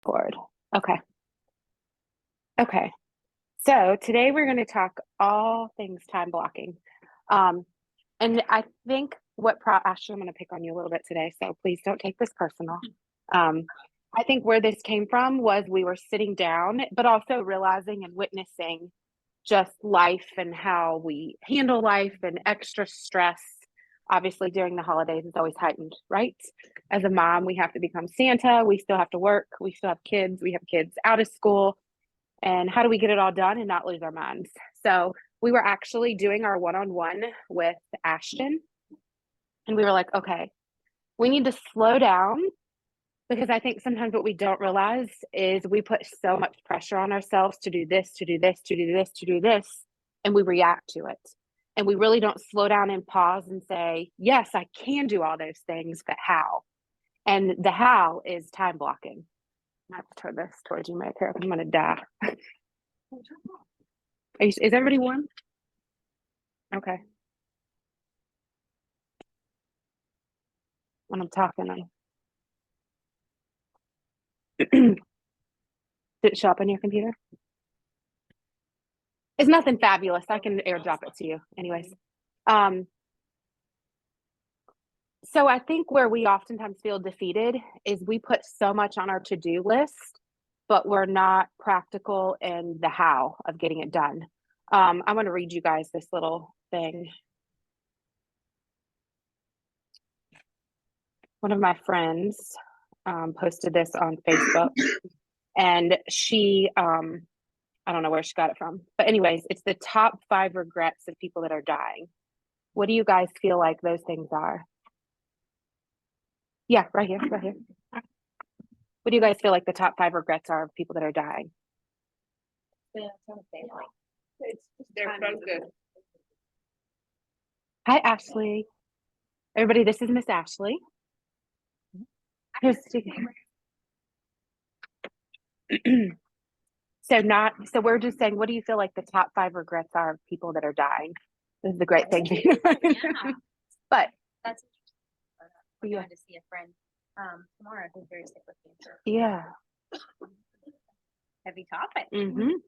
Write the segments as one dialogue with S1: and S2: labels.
S1: Board. Okay. Okay. So today we're going to talk all things time blocking. Um, and I think actually, I'm going to pick on you a little bit today, so please don't take this personal. Um, I think where this came from was we were sitting down, but also realizing and witnessing just life and how we handle life and extra stress. Obviously, during the holidays, it's always heightened, right? As a mom, we have to become Santa. We still have to work. We still have kids. We have kids out of school. And how do we get it all done and not lose our minds? So we were actually doing our one-on-one with Ashton. And we were like, okay, we need to slow down because I think sometimes what we don't realize is we put so much pressure on ourselves to do this, to do this, to do this, to do this, and we react to it. And we really don't slow down and pause and say, yes, I can do all those things, but how? And the how is time blocking. I have to turn this towards you, Mike. I'm going to die. Is everybody warm? Okay. When I'm talking, did it show up on your computer? It's nothing fabulous. I can airdrop it to you. Anyways. So I think where we oftentimes feel defeated is we put so much on our to-do list, but we're not practical in the how of getting it done. I'm going to read you guys this little thing. One of my friends posted this on Facebook, and she, I don't know where she got it from, but anyways, it's the top 5 regrets of people that are dying. What do you guys feel like those things are? Yeah, right here, right here. What do you guys feel like the top 5 regrets are of people that are dying?
S2: They're focused.
S1: Hi, Ashley. Everybody, this is Miss Ashley. So we're just saying, what do you feel like the top 5 regrets are of people that are dying? This is the great thing.
S3: Yeah.
S1: But
S3: that's interesting. We're going to see a friend tomorrow who's very sick with cancer.
S1: Yeah.
S3: Heavy topic.
S1: Mm-hmm.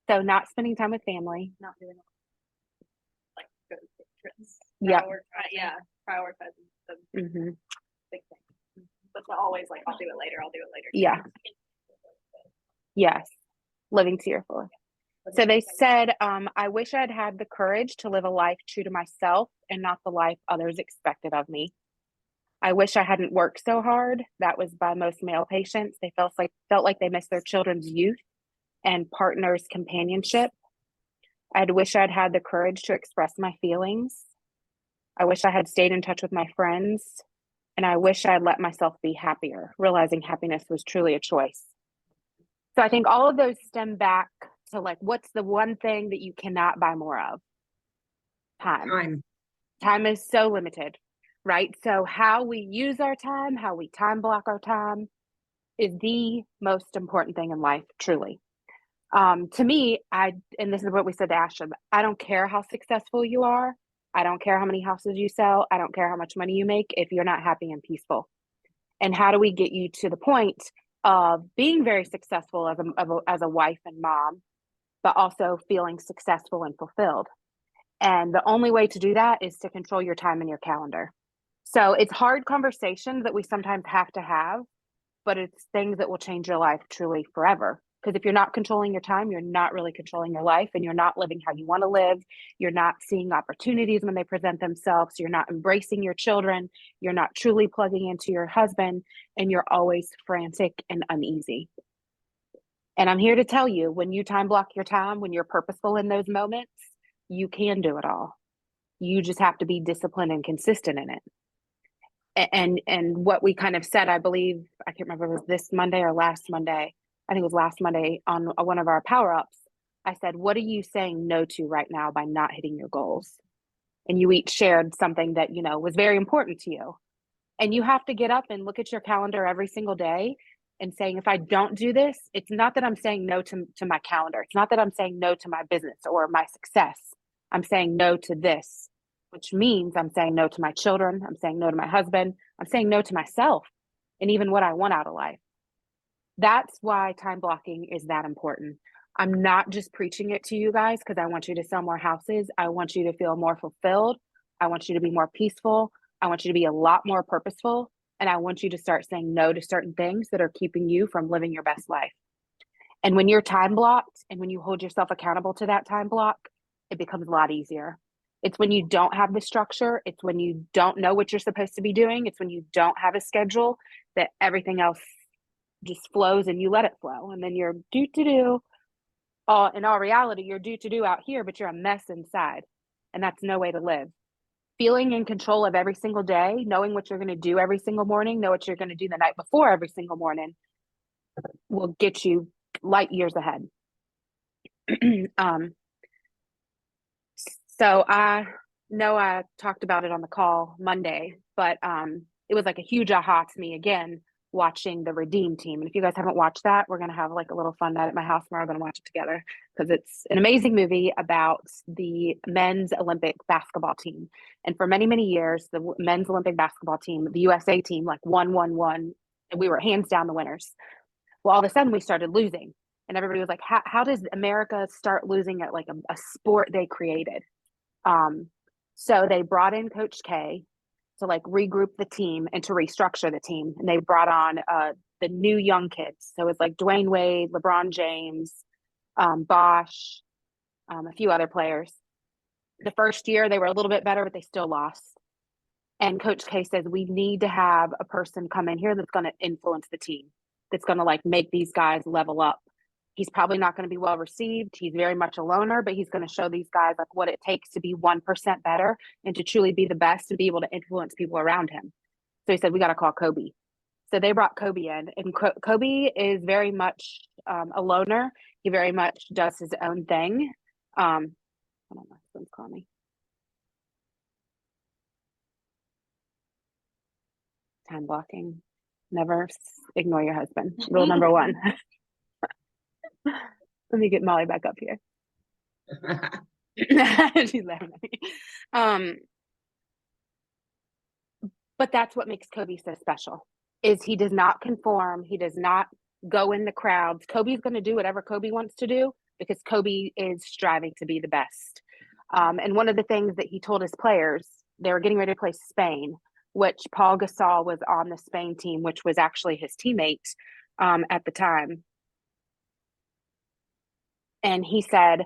S1: So not spending time with family.
S3: Not doing
S2: Like go to trips.
S1: Yeah.
S2: Prioritizing the
S1: Mm-hmm.
S2: big thing. But to always like, I'll do it later.
S1: Yeah. Yes. Living to your fullest. So they said, I wish I'd had the courage to live a life true to myself and not the life others expected of me. I wish I hadn't worked so hard. That was by most male patients. They felt like they missed their children's youth and partners' companionship. I'd wish I'd had the courage to express my feelings. I wish I had stayed in touch with my friends. And I wish I had let myself be happier, realizing happiness was truly a choice. So I think all of those stem back to like, what's the one thing that you cannot buy more of? Time. Time is so limited, right? So how we use our time, how we time block our time is the most important thing in life, truly. To me, and this is what we said to Ashton, I don't care how successful you are. I don't care how many houses you sell. I don't care how much money you make if you're not happy and peaceful. And how do we get you to the point of being very successful as a wife and mom, but also feeling successful and fulfilled? And the only way to do that is to control your time and your calendar. So it's hard conversations that we sometimes have to have, but it's things that will change your life truly forever. Because if you're not controlling your time, you're not really controlling your life, and you're not living how you want to live. You're not seeing opportunities when they present themselves. You're not embracing your children. You're not truly plugging into your husband, and you're always frantic and uneasy. And I'm here to tell you, when you time block your time, when you're purposeful in those moments, you can do it all. You just have to be disciplined and consistent in it. And what we kind of said, I believe, I can't remember if it was this Monday or last Monday. I think it was last Monday on one of our power ups. I said, what are you saying no to right now by not hitting your goals? And you each shared something that, was very important to you. And you have to get up and look at your calendar every single day and saying, if I don't do this, it's not that I'm saying no to my calendar. It's not that I'm saying no to my business or my success. I'm saying no to this, which means I'm saying no to my children. I'm saying no to my husband. I'm saying no to myself. and even what I want out of life. That's why time blocking is that important. I'm not just preaching it to you guys because I want you to sell more houses. I want you to feel more fulfilled. I want you to be more peaceful. I want you to be a lot more purposeful. And I want you to start saying no to certain things that are keeping you from living your best life. And when you're time blocked and when you hold yourself accountable to that time block, it becomes a lot easier. It's when you don't have the structure. It's when you don't know what you're supposed to be doing. It's when you don't have a schedule that everything else just flows and you let it flow. And then you're do. In all reality, you're do out here, but you're a mess inside. And that's no way to live. Feeling in control of every single day, knowing what you're going to do every single morning, know what you're going to do the night before every single morning will get you light years ahead. So I know I talked about it on the call Monday, but it was like a huge aha to me again, watching the Redeem Team. And if you guys haven't watched that, we're going to have like a little fun night at my house tomorrow. We're going to watch it together because it's an amazing movie about the men's Olympic basketball team. And for many, many years, the men's Olympic basketball team, the USA team, like won, and we were hands down the winners. Well, all of a sudden we started losing. And everybody was like, how does America start losing at like a sport they created? So they brought in Coach K to like regroup the team and to restructure the team. And they brought on the new young kids. So it's like Dwayne Wade, LeBron James, Bosh, a few other players. The first year they were a little bit better, but they still lost. And Coach K says, we need to have a person come in here that's going to influence the team, that's going to like make these guys level up. He's probably not going to be well received. He's very much a loner, but he's going to show these guys like what it takes to be 1% better and to truly be the best and be able to influence people around him. So he said, we got to call Kobe. So they brought Kobe in, and Kobe is very much a loner. He very much does his own thing. Hold on, my husband's calling me. Time blocking. Never ignore your husband. Rule number one. Let me get Molly back up here. She's laughing at me. But that's what makes Kobe so special, is he does not conform. He does not go in the crowds. Kobe's going to do whatever Kobe wants to do because Kobe is striving to be the best. And one of the things that he told his players, they were getting ready to play Spain, which Paul Gasol was on the Spain team, which was actually his teammate at the time. And he said,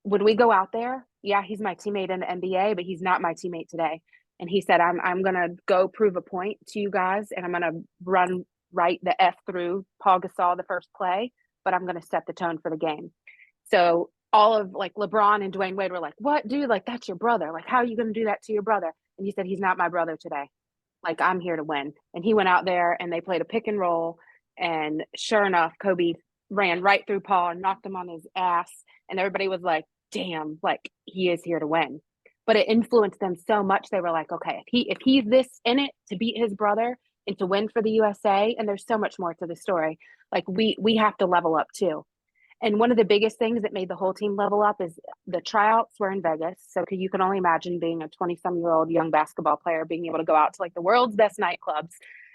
S1: when we go out there, yeah, he's my teammate in the NBA, but he's not my teammate today. And he said, I'm going to go prove a point to you guys, and I'm going to run right the F through Paul Gasol the first play, but I'm going to set the tone for the game. So all of like LeBron and Dwayne Wade were like, what, dude? Like, that's your brother. Like, how are you going to do that to your brother? And he said, he's not my brother today. Like, I'm here to win. And he went out there and they played a pick and roll. And sure enough, Kobe ran right through Paul and knocked him on his ass. And everybody was like, damn, like he is here to win. But it influenced them so much. They were like, okay, if he's this in it to beat his brother and to win for the USA, and there's so much more to the story, like we have to level up too. And one of the biggest things that made the whole team level up is the tryouts were in Vegas. So you can only imagine being a 20-some-year-old young basketball player, being able to go out to like the world's best nightclubs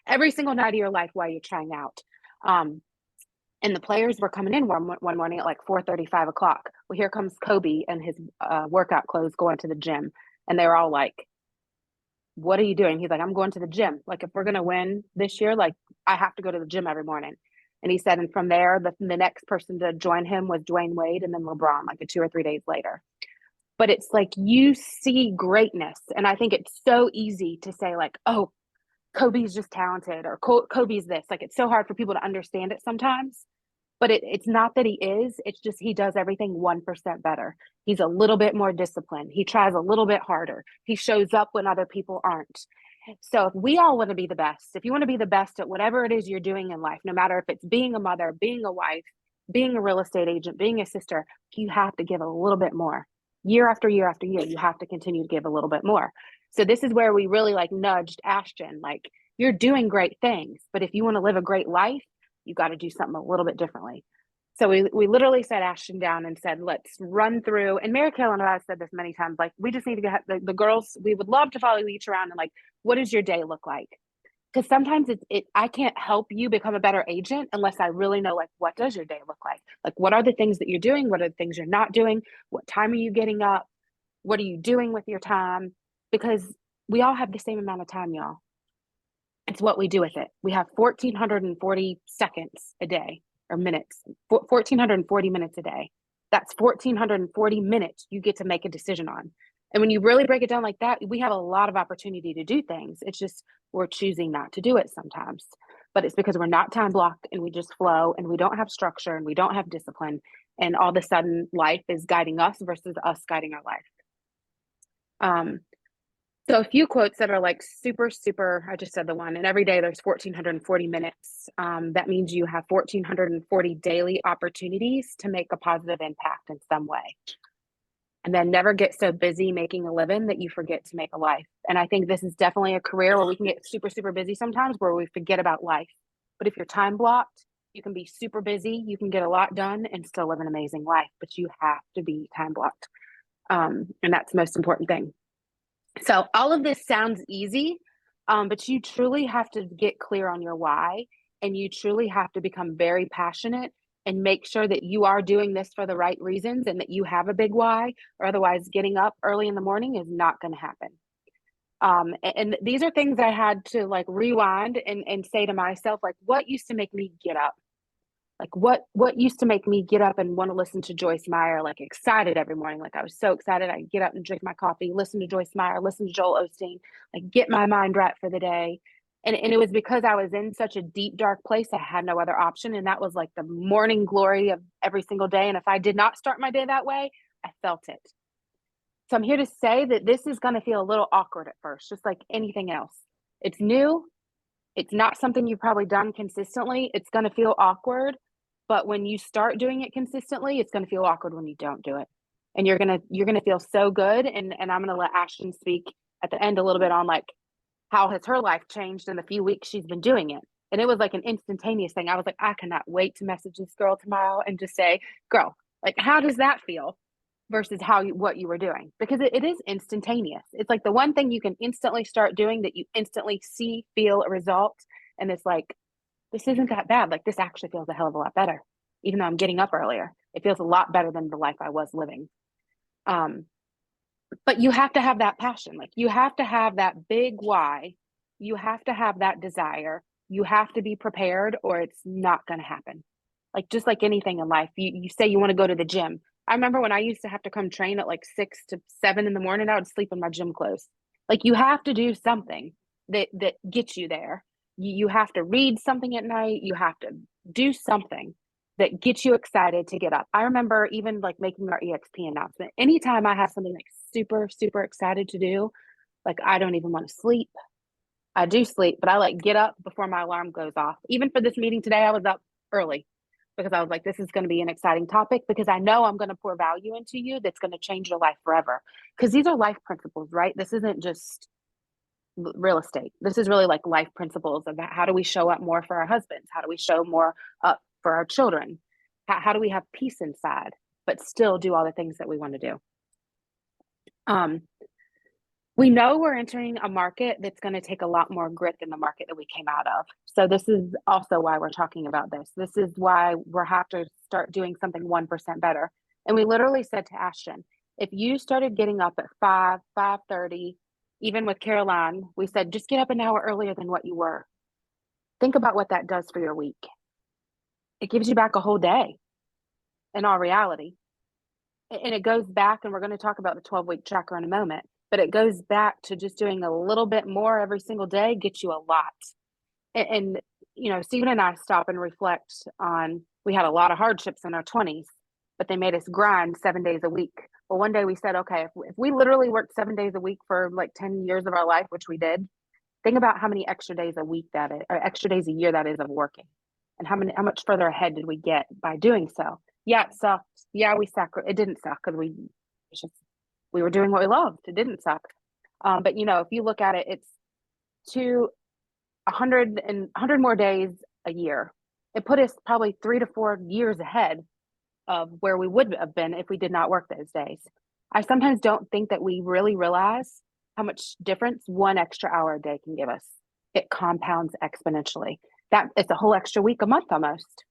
S1: every single night of your life while you're trying out. And the players were coming in one morning at like 4:30, 5 o'clock. Well, here comes Kobe and his workout clothes going to the gym. And they were all like, what are you doing? He's like, I'm going to the gym. Like, if we're going to win this year, like, I have to go to the gym every morning. And he said, and from there, the next person to join him was Dwayne Wade and then LeBron, like 2 or 3 days later. But it's like you see greatness. And I think it's so easy to say like, oh, Kobe's just talented, or Kobe's this. Like, it's so hard for people to understand it sometimes. But it's not that he is. It's just he does everything 1% better. He's a little bit more disciplined. He tries a little bit harder. He shows up when other people aren't. So if we all want to be the best, if you want to be the best at whatever it is you're doing in life, no matter if it's being a mother, being a wife, being a real estate agent, being a sister, you have to give a little bit more. Year after year after year, you have to continue to give a little bit more. So this is where we really like nudged Ashton, like, you're doing great things, but if you want to live a great life, you got to do something a little bit differently. So we literally sat Ashton down and said, let's run through. And Mary Carolyn and I have said this many times, like, we just need to get the girls. We would love to follow each around and like, what does your day look like? because sometimes I can't help you become a better agent unless I really know, like, what does your day look like? Like, what are the things that you're doing? What are the things you're not doing? What time are you getting up? What are you doing with your time? Because we all have the same amount of time, y'all. It's what we do with it. We have 1,440 seconds a day, or minutes, 1,440 minutes a day. That's 1,440 minutes you get to make a decision on. And when you really break it down like that, we have a lot of opportunity to do things. It's just we're choosing not to do it sometimes. But it's because we're not time blocked and we just flow and we don't have structure and we don't have discipline. And all of a sudden, life is guiding us versus us guiding our life. So a few quotes that are like super, super, I just said the one, and every day there's 1,440 minutes. That means you have 1,440 daily opportunities to make a positive impact in some way. And then never get so busy making a living that you forget to make a life. And I think this is definitely a career where we can get super, super busy sometimes where we forget about life. But if you're time blocked, you can be super busy, you can get a lot done and still live an amazing life, but you have to be time blocked. And that's the most important thing. So all of this sounds easy, but you truly have to get clear on your why, and you truly have to become very passionate and make sure that you are doing this for the right reasons and that you have a big why, or otherwise getting up early in the morning is not going to happen. And these are things I had to like rewind and say to myself, like, what used to make me get up? Like what used to make me get up and want to listen to Joyce Meyer, like excited every morning. Like I was so excited. I'd get up and drink my coffee, listen to Joyce Meyer, listen to Joel Osteen, like get my mind right for the day. And it was because I was in such a deep, dark place. I had no other option. And that was like the morning glory of every single day. And if I did not start my day that way, I felt it. So I'm here to say that this is going to feel a little awkward at first, just like anything else. It's new. It's not something you've probably done consistently. It's going to feel awkward. But when you start doing it consistently, it's going to feel awkward when you don't do it. And you're going to feel so good. And I'm going to let Ashton speak at the end a little bit on like, how has her life changed in the few weeks she's been doing it? And it was like an instantaneous thing. I was like, I cannot wait to message this girl tomorrow and just say, girl, like, how does that feel versus what you were doing? Because it is instantaneous. It's like the one thing you can instantly start doing that you instantly see, feel a result. And it's like, this isn't that bad. Like this actually feels a hell of a lot better. Even though I'm getting up earlier, it feels a lot better than the life I was living. But you have to have that passion. Like you have to have that big why. You have to have that desire. You have to be prepared or it's not going to happen. Like just like anything in life, you say you want to go to the gym. I remember when I used to have to come train at like 6 to 7 in the morning, I would sleep in my gym clothes. Like you have to do something that gets you there. You have to read something at night. You have to do something that gets you excited to get up. I remember even like making our EXP announcement. Anytime I have something like super, super excited to do, like I don't even want to sleep. I do sleep, but I like get up before my alarm goes off. Even for this meeting today, I was up early because I was like, this is going to be an exciting topic because I know I'm going to pour value into you that's going to change your life forever. Because these are life principles, right? This isn't just real estate. This is really like life principles about how do we show up more for our husbands? How do we show more up for our children? How do we have peace inside, but still do all the things that we want to do? We know we're entering a market that's going to take a lot more grit than the market that we came out of. So this is also why we're talking about this. This is why we'll have to start doing something 1% better. And we literally said to Ashton, if you started getting up at 5, 5:30, even with Caroline, we said, just get up an hour earlier than what you were. Think about what that does for your week. It gives you back a whole day in all reality. And it goes back, and we're going to talk about the 12-week tracker in a moment, but it goes back to just doing a little bit more every single day gets you a lot. And you know, Stephen and I stop and reflect on, we had a lot of hardships in our 20s, but they made us grind 7 days a week. Well, one day we said, okay, if we literally worked 7 days a week for like 10 years of our life, which we did, think about how many extra days a week that is, or extra days a year that is of working. And how much further ahead did we get by doing so? Yeah, it sucked. Yeah, it didn't suck because we were doing what we loved. It didn't suck. But you know, if you look at it, it's 100 more days a year. It put us probably 3 to 4 years ahead of where we would have been if we did not work those days. I sometimes don't think that we really realize how much difference 1 extra hour a day can give us. it compounds exponentially. That it's a whole extra week a month almost.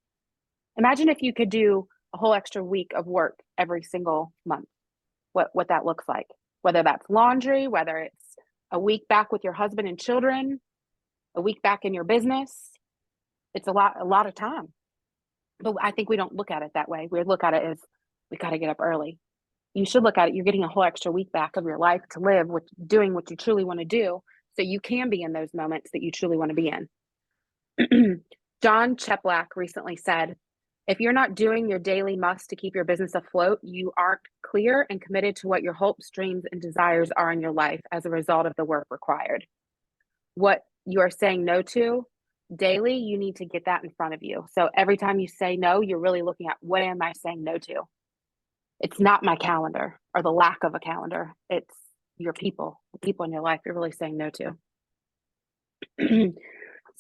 S1: Imagine if you could do a whole extra week of work every single month, what that looks like, whether that's laundry, whether it's a week back with your husband and children, a week back in your business. It's a lot of time. But I think we don't look at it that way. We look at it as we got to get up early. You should look at it, you're getting a whole extra week back of your life to live with doing what you truly want to do, so you can be in those moments that you truly want to be in. John Cheplack recently said, if you're not doing your daily must to keep your business afloat, you aren't clear and committed to what your hopes, dreams, and desires are in your life as a result of the work required. What you are saying no to daily, you need to get that in front of you. So every time you say no, you're really looking at, what am I saying no to? It's not my calendar or the lack of a calendar. It's your people, the people in your life you're really saying no to.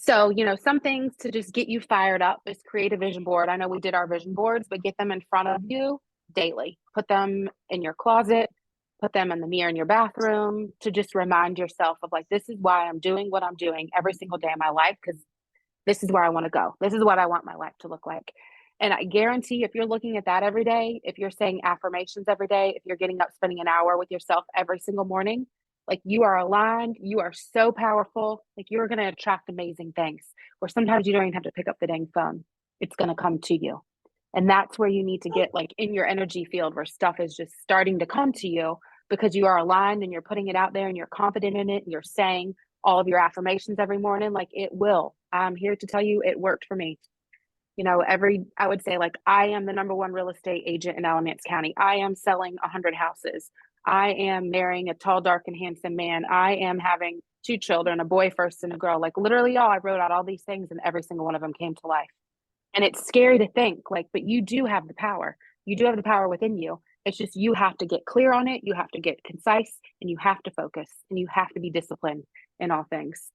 S1: So, some things to just get you fired up is create a vision board. I know we did our vision boards, but get them in front of you daily. Put them in your closet, put them in the mirror in your bathroom to just remind yourself of, like, this is why I'm doing what I'm doing every single day of my life, because this is where I want to go. This is what I want my life to look like. And I guarantee if you're looking at that every day, if you're saying affirmations every day, if you're getting up, spending an hour with yourself every single morning, like, you are aligned, you are so powerful, like, you're going to attract amazing things where sometimes you don't even have to pick up the dang phone. It's going to come to you. And that's where you need to get, like, in your energy field where stuff is just starting to come to you because you are aligned and you're putting it out there and you're confident in it. And you're saying all of your affirmations every morning. Like, it will. I'm here to tell you it worked for me. I would say, like, I am the number one real estate agent in Alamance County. I am selling 100 houses. I am marrying a tall, dark, and handsome man. I am having 2 children, a boy first and a girl. Like, literally, I wrote out all these things and every single one of them came to life. And it's scary to think, like, but you do have the power. You do have the power within you. It's just, you have to get clear on it. You have to get concise, and you have to focus, and you have to be disciplined in all things.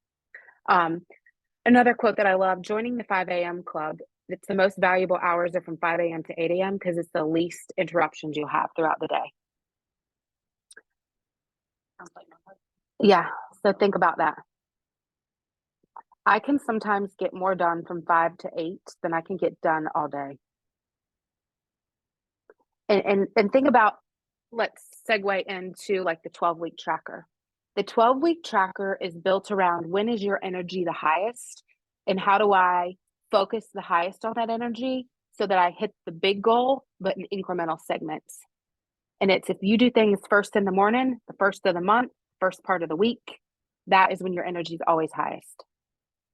S1: Another quote that I love, joining the 5 a.m. club. It's the most valuable hours are from 5 a.m. to 8 a.m. because it's the least interruptions you'll have throughout the day. Yeah, so think about that. I can sometimes get more done from 5 to 8 than I can get done all day. And think about, let's segue into, like, the 12-week tracker. The 12-week tracker is built around, when is your energy the highest, and how do I focus the highest on that energy so that I hit the big goal, but in incremental segments. And it's, if you do things first in the morning, the first of the month, first part of the week, that is when your energy is always highest.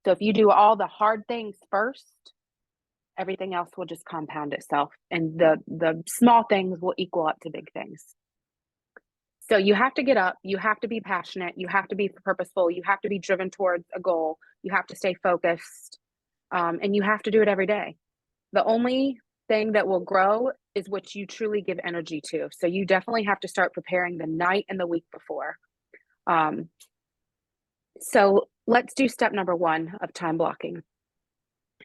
S1: So if you do all the hard things first, everything else will just compound itself, and the small things will equal up to big things. So you have to get up, you have to be passionate, you have to be purposeful, you have to be driven towards a goal, you have to stay focused, and you have to do it every day. The only thing that will grow is what you truly give energy to. So you definitely have to start preparing the night and the week before. So let's do step number 1 of time blocking.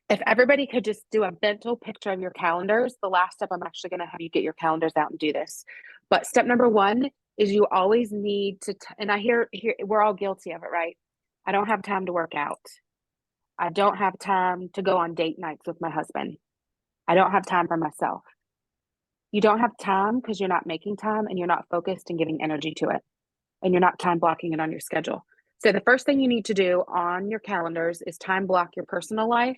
S1: If everybody could just do a mental picture of your calendars, the last step, I'm actually going to have you get your calendars out and do this. But step number 1 is, you always need to, and I hear we're all guilty of it, right? I don't have time to work out. I don't have time to go on date nights with my husband. I don't have time for myself. You don't have time because you're not making time, and you're not focused and giving energy to it, and you're not time blocking it on your schedule. So the first thing you need to do on your calendars is time block your personal life,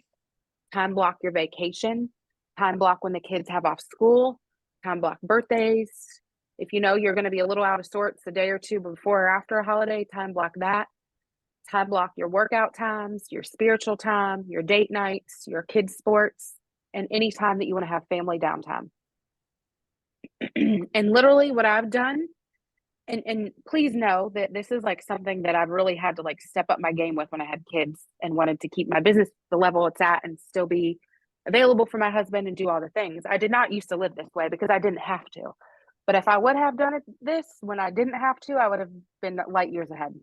S1: time block your vacation, time block when the kids have off school, time block birthdays. If you know you're going to be a little out of sorts a day or two before or after a holiday, time block that. Time block your workout times, your spiritual time, your date nights, your kids' sports, and any time that you want to have family downtime. And literally what I've done, and please know that this is, like, something that I've really had to, like, step up my game with when I had kids and wanted to keep my business the level it's at and still be available for my husband and do all the things. I did not used to live this way because I didn't have to. But if I would have done this when I didn't have to, I would have been light years ahead,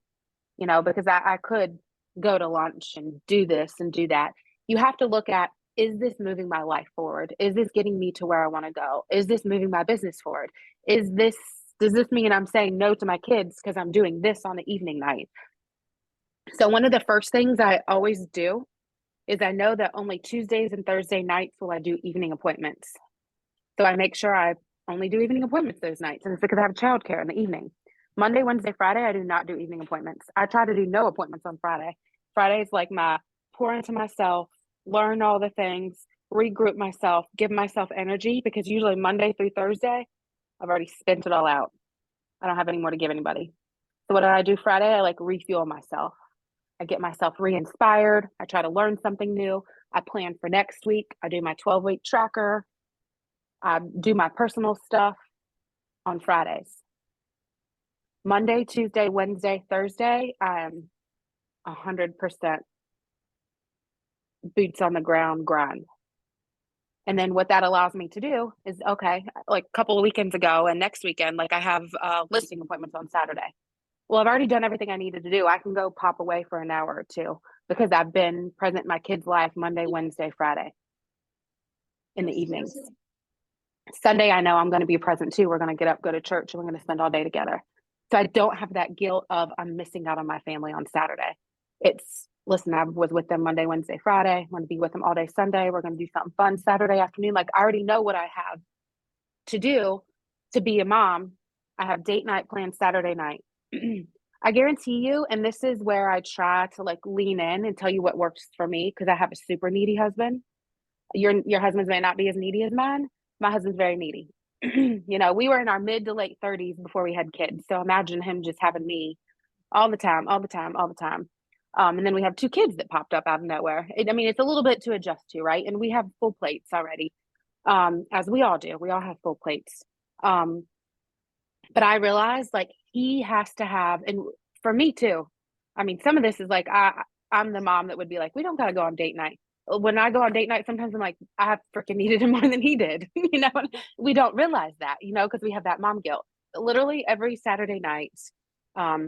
S1: because I could go to lunch and do this and do that. You have to look at, is this moving my life forward? Is this getting me to where I want to go? Is this moving my business forward? Does this mean I'm saying no to my kids because I'm doing this on the evening night? So one of the first things I always do is I know that only Tuesdays and Thursday nights will I do evening appointments. So I make sure I only do evening appointments those nights. And it's because I have childcare in the evening. Monday, Wednesday, Friday, I do not do evening appointments. I try to do no appointments on Friday. Friday is like my pour into myself, learn all the things, regroup myself, give myself energy, because usually Monday through Thursday, I've already spent it all out. I don't have any more to give anybody. So what do I do Friday? I like refuel myself. I get myself re-inspired. I try to learn something new. I plan for next week. I do my 12-week tracker. I do my personal stuff on Fridays. Monday, Tuesday, Wednesday, Thursday, I'm 100% boots on the ground grind. And then what that allows me to do is, okay, like a couple of weekends ago and next weekend, like I have listing appointments on Saturday. Well, I've already done everything I needed to do. I can go pop away for an hour or two because I've been present in my kid's life Monday, Wednesday, Friday in the evenings. Sunday, I know I'm going to be present too. We're going to get up, go to church, and we're going to spend all day together. So I don't have that guilt of I'm missing out on my family on Saturday. It's, listen, I was with them Monday, Wednesday, Friday. I'm going to be with them all day Sunday. We're going to do something fun Saturday afternoon. Like I already know what I have to do to be a mom. I have date night planned Saturday night. I guarantee you, and this is where I try to like lean in and tell you what works for me, because I have a super needy husband. Your husband's may not be as needy as mine. My husband's very needy. You know, we were in our mid to late 30s before we had kids. So imagine him just having me all the time, all the time, all the time. And then we have two kids that popped up out of nowhere. I mean, it's a little bit to adjust to, right? And we have full plates already, as we all do. We all have full plates. But I realized like he has to have, and for me too. I mean, some of this is like I'm the mom that would be like, we don't gotta go on date night. When I go on date night, sometimes I'm like, I freaking needed him more than he did. You know, we don't realize that, you know, because we have that mom guilt. Literally every Saturday night,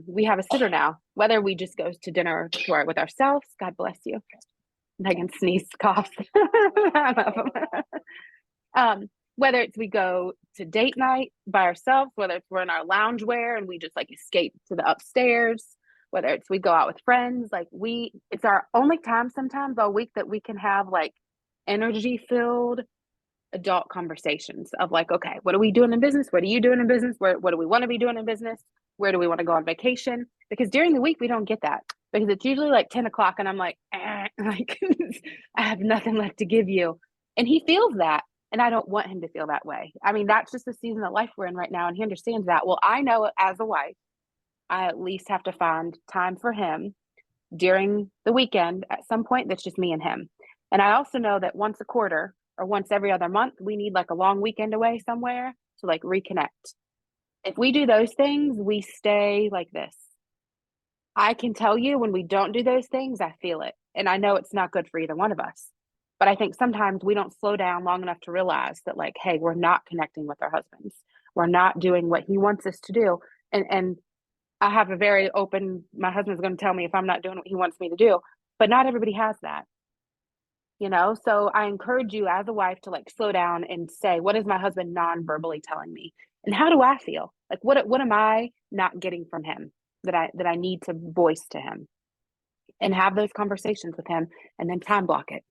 S1: we have a sitter now. Whether we just go to dinner with ourselves, God bless you. Megan sneezed, cough. Whether it's we go to date night by ourselves, whether it's we're in our loungewear and we just like escape to the upstairs, whether it's we go out with friends, like it's our only time sometimes all week that we can have like energy filled adult conversations of like, okay, what are we doing in business? What are you doing in business? What do we want to be doing in business? Where do we want to go on vacation? Because during the week we don't get that, because it's usually like 10 o'clock and I'm like, like I have nothing left to give you. And he feels that. And I don't want him to feel that way. I mean, that's just the season of life we're in right now. And he understands that. Well, I know as a wife, I at least have to find time for him during the weekend at some point that's just me and him. And I also know that once a quarter or once every other month, we need like a long weekend away somewhere to like reconnect. If we do those things, we stay like this. I can tell you when we don't do those things, I feel it. And I know it's not good for either one of us. But I think sometimes we don't slow down long enough to realize that, like, hey, we're not connecting with our husbands. We're not doing what he wants us to do. And I have a very open, my husband's going to tell me if I'm not doing what he wants me to do. But not everybody has that, you know? So I encourage you as a wife to like slow down and say, what is my husband non-verbally telling me? And how do I feel? Like, what am I not getting from him that I need to voice to him? And have those conversations with him, and then time block it.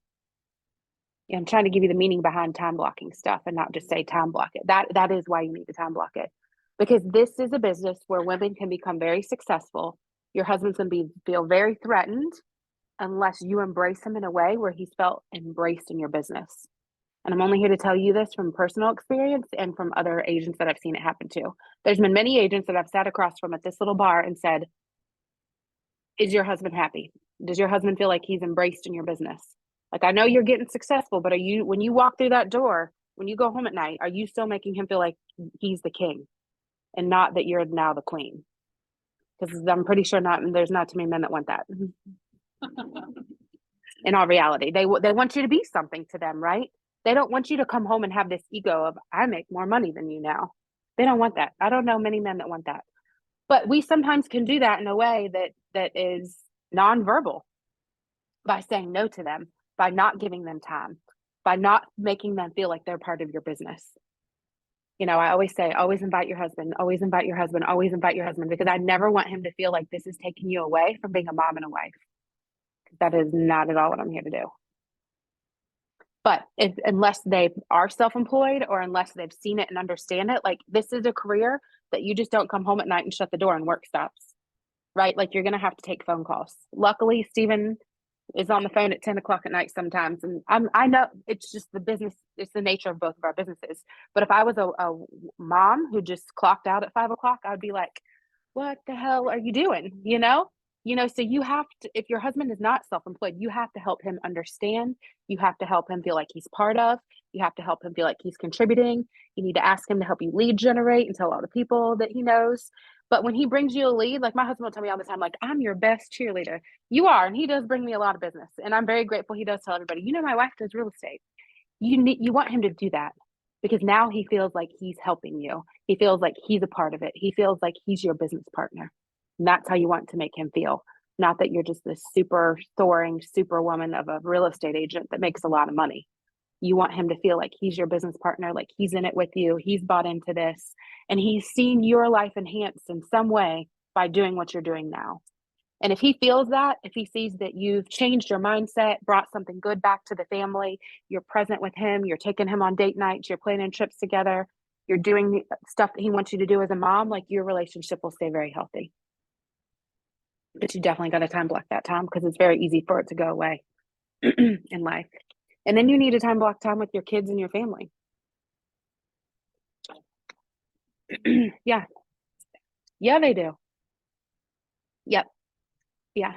S1: I'm trying to give you the meaning behind time blocking stuff and not just say time block it. That is why you need to time block it, because this is a business where women can become very successful. Your husband's going to feel very threatened unless you embrace him in a way where he's felt embraced in your business. And I'm only here to tell you this from personal experience and from other agents that I've seen it happen to. There's been many agents that I've sat across from at this little bar and said, is your husband happy? Does your husband feel like he's embraced in your business? Like, I know you're getting successful, but when you walk through that door, when you go home at night, are you still making him feel like he's the king and not that you're now the queen? Because I'm pretty sure there's not too many men that want that. In all reality, they want you to be something to them, right? They don't want you to come home and have this ego of, I make more money than you now. They don't want that. I don't know many men that want that. But we sometimes can do that in a way that is nonverbal, by saying no to them, by not giving them time, by not making them feel like they're part of your business. You know, I always say, always invite your husband, always invite your husband, always invite your husband, because I never want him to feel like this is taking you away from being a mom and a wife. That is not at all what I'm here to do. But unless they are self-employed or unless they've seen it and understand it, like this is a career that you just don't come home at night and shut the door and work stops, right? Like you're going to have to take phone calls. Luckily, Stephen is on the phone at 10 o'clock at night sometimes. And I know it's just the business, it's the nature of both of our businesses. But if I was a mom who just clocked out at 5 o'clock, I'd be like, what the hell are you doing? So you have to, if your husband is not self-employed, you have to help him understand. You have to help him feel like he's part of. You have to help him feel like he's contributing. You need to ask him to help you lead generate and tell all the people that he knows. But when he brings you a lead, like my husband will tell me all the time, like, I'm your best cheerleader. You are, and he does bring me a lot of business. And I'm very grateful he does tell everybody, my wife does real estate. You want him to do that because now he feels like he's helping you. He feels like he's a part of it. He feels like he's your business partner. And that's how you want to make him feel. Not that you're just this super soaring superwoman of a real estate agent that makes a lot of money. You want him to feel like he's your business partner, like he's in it with you. He's bought into this and he's seen your life enhanced in some way by doing what you're doing now. And if he feels that, if he sees that you've changed your mindset, brought something good back to the family, you're present with him, you're taking him on date nights, you're planning trips together, you're doing the stuff that he wants you to do as a mom, like your relationship will stay very healthy. But you definitely got to time block that time because it's very easy for it to go away in life. And then you need to time block time with your kids and your family. Yeah. Yeah, they do. Yep. Yeah.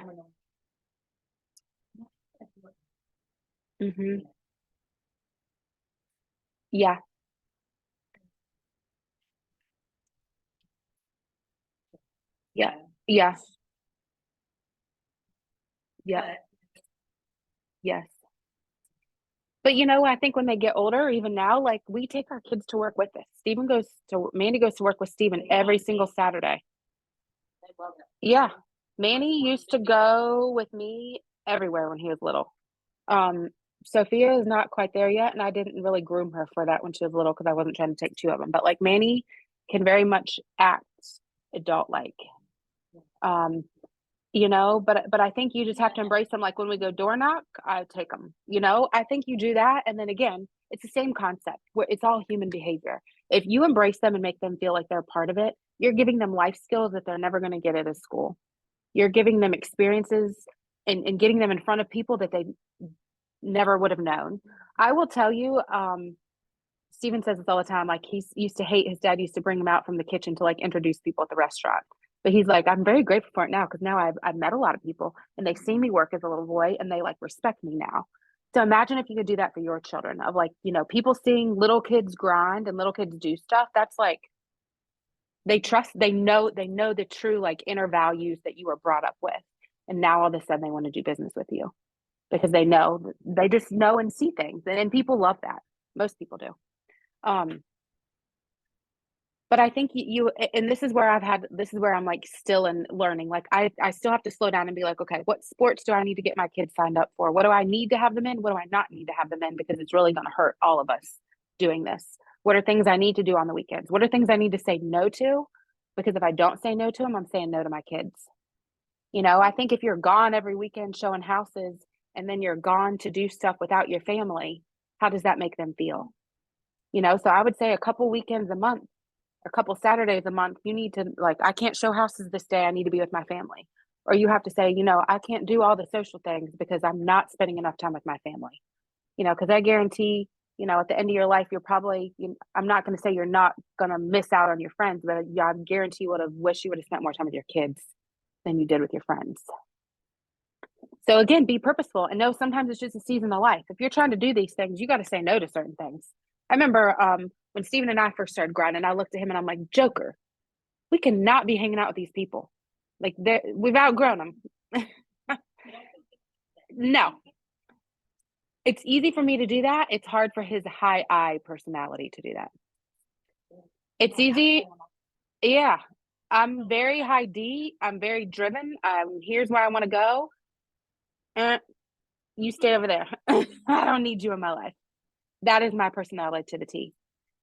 S1: Yeah. Yeah. Yeah. Yeah. Yes. But I think when they get older, even now, like we take our kids to work with us. Mandy goes to work with Steven every single Saturday. Yeah. Manny used to go with me everywhere when he was little. Sophia is not quite there yet, and I didn't really groom her for that when she was little because I wasn't trying to take two of them. But like Manny can very much act adult-like. But I think you just have to embrace them. Like when we go door knock, I take them. I think you do that, and then again, it's the same concept where it's all human behavior. If you embrace them and make them feel like they're part of it, you're giving them life skills that they're never going to get at a school. You're giving them experiences and getting them in front of people that they never would have known. I will tell you, Steven says this all the time. Like he used to hate his dad used to bring him out from the kitchen to like introduce people at the restaurant. But he's like, I'm very grateful for it now because now I've met a lot of people and they see me work as a little boy and they like respect me now. So imagine if you could do that for your children of like, people seeing little kids grind and little kids do stuff. That's like they know the true like inner values that you were brought up with. And now all of a sudden they want to do business with you because they just know and see things. And people love that. Most people do. But I think and this is where I'm like still in learning. Like I still have to slow down and be like, okay, what sports do I need to get my kids signed up for? What do I need to have them in? What do I not need to have them in? Because it's really going to hurt all of us doing this. What are things I need to do on the weekends? What are things I need to say no to? Because if I don't say no to them, I'm saying no to my kids. I think if you're gone every weekend showing houses and then you're gone to do stuff without your family, how does that make them feel? So I would say a couple weekends a month, a couple Saturdays a month, you need to like, I can't show houses this day. I need to be with my family. Or you have to say, I can't do all the social things because I'm not spending enough time with my family. Because I guarantee, at the end of your life, you're probably, I'm not going to say you're not going to miss out on your friends, but I guarantee you would have wished you would have spent more time with your kids than you did with your friends. So again, be purposeful and know sometimes it's just a season of life. If you're trying to do these things, you got to say no to certain things. I remember when Steven and I first started grinding, I looked at him and I'm like, Joker, we cannot be hanging out with these people. Like we've outgrown them. No. It's easy for me to do that. It's hard for his high I personality to do that. It's easy. Yeah. I'm very high D. I'm very driven. Here's where I want to go. You stay over there. I don't need you in my life. That is my personality to the T.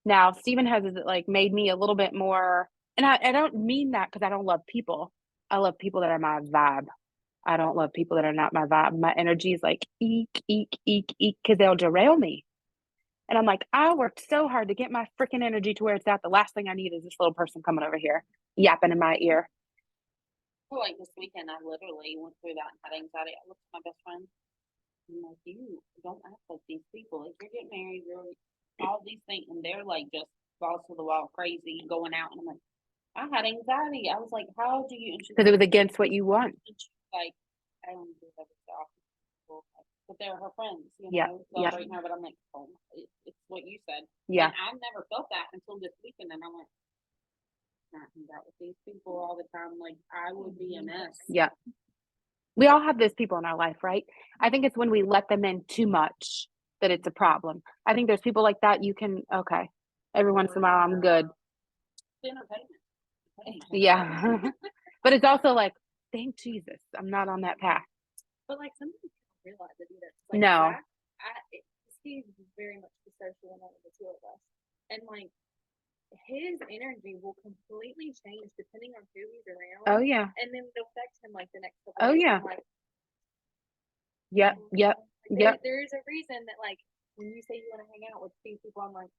S1: Now, Steven has like made me a little bit more, and I don't mean that because I don't love people. I love people that are my vibe. I don't love people that are not my vibe. My energy is like eek, eek, eek, eek, because they'll derail me. And I'm like, I worked so hard to get my freaking energy to where it's at. The last thing I need is this little person coming over here yapping in my ear.
S4: Well, like this weekend, I literally went through that and had anxiety. I looked at my best friend. I'm like, you don't act like these people. Like, you're getting married, you're all these things, and they're like just balls to the wall, crazy, going out. And I'm like, I had anxiety. I was like, how do you?
S1: Because it was against what you want.
S4: Like, I don't do that with but they're her friends,
S1: Yeah, yeah.
S4: celebrating her. But I'm like, oh, it's what you said.
S1: Yeah.
S4: And I've never felt that until this weekend, and I'm like, not hang out with these people all the time. Like, I would be a mess.
S1: Yeah. We all have those people in our life, right? I think it's when we let them in too much that it's a problem. I think there's people like that you can, okay, every once in a while I'm good.
S4: It's entertainment.
S1: Yeah. But it's also like, thank Jesus, I'm not on that path.
S2: But like sometimes you don't realize it either. Like,
S1: No.
S2: Steve's very much the social one of the two of us, and like his energy will completely change depending on who he's around.
S1: Oh yeah.
S2: And then it'll affect him like the next couple.
S1: Oh
S2: days.
S1: yeah.
S2: I'm like,
S1: Yep. Yep. Yep.
S2: There's a reason that like when you say you want to hang out with these people, I'm like,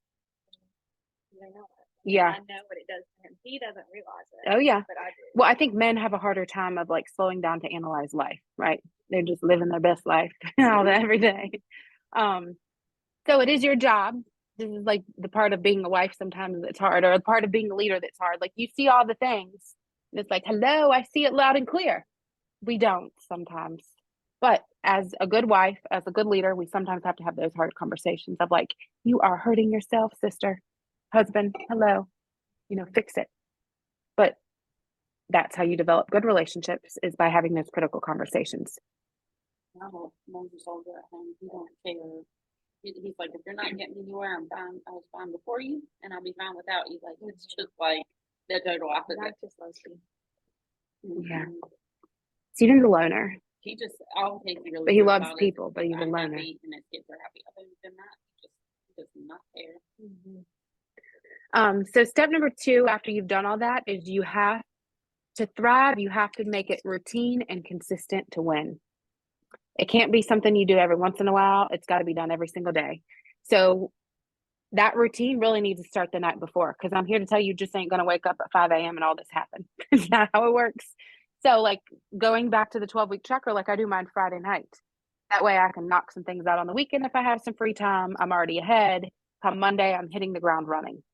S2: you don't know it.
S1: Yeah.
S2: I know what it does to him. He doesn't realize it.
S1: Oh yeah.
S2: But I do.
S1: Well, I think men have a harder time of like slowing down to analyze life, right? They're just living their best life all day, every day. So it is your job. This is like the part of being a wife sometimes that's hard, or a part of being a leader that's hard. Like you see all the things. And it's like, hello, I see it loud and clear. We don't sometimes. But as a good wife, as a good leader, we sometimes have to have those hard conversations of like, you are hurting yourself, sister, husband, hello, fix it. But that's how you develop good relationships, is by having those critical conversations.
S4: Moses older at home. He don't care. He's like, if you're not getting anywhere, I'm fine. I was fine before you, and I'll be fine without you. Like, it's just like the total opposite.
S2: Not just lesbian.
S1: Yeah. Stephen's a loner.
S4: He just, all he really.
S1: But he loves people, but he's a loner.
S4: And his kids are happy. Other than that, he does not care.
S1: So step number 2, after you've done all that, is you have to thrive. You have to make it routine and consistent to win. It can't be something you do every once in a while. It's got to be done every single day. So that routine really needs to start the night before, because I'm here to tell you, just ain't going to wake up at 5 a.m. and all this happen. It's not how it works. So like going back to the 12-week tracker, like I do mine Friday night. That way I can knock some things out on the weekend. If I have some free time, I'm already ahead. Come Monday, I'm hitting the ground running.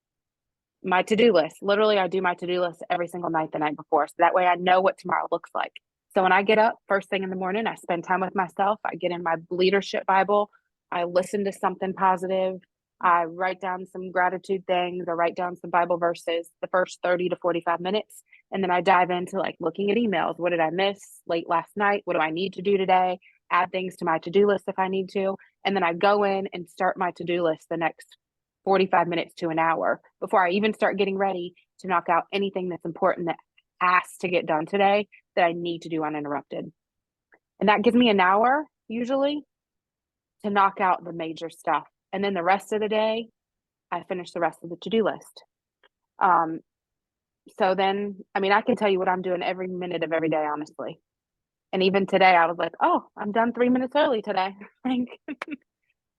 S1: My to-do list, literally I do my to-do list every single night the night before. So that way I know what tomorrow looks like. So when I get up first thing in the morning, I spend time with myself. I get in my leadership Bible. I listen to something positive. I write down some gratitude things. I write down some Bible verses the first 30 to 45 minutes. And then I dive into like looking at emails. What did I miss late last night? What do I need to do today? Add things to my to-do list if I need to. And then I go in and start my to-do list the next 45 minutes to an hour before I even start getting ready to knock out anything that's important that has to get done today that I need to do uninterrupted. And that gives me an hour usually to knock out the major stuff. And then the rest of the day, I finish the rest of the to-do list. So then, I mean, I can tell you what I'm doing every minute of every day, honestly. And even today, I was like, oh, I'm done 3 minutes early today. Like,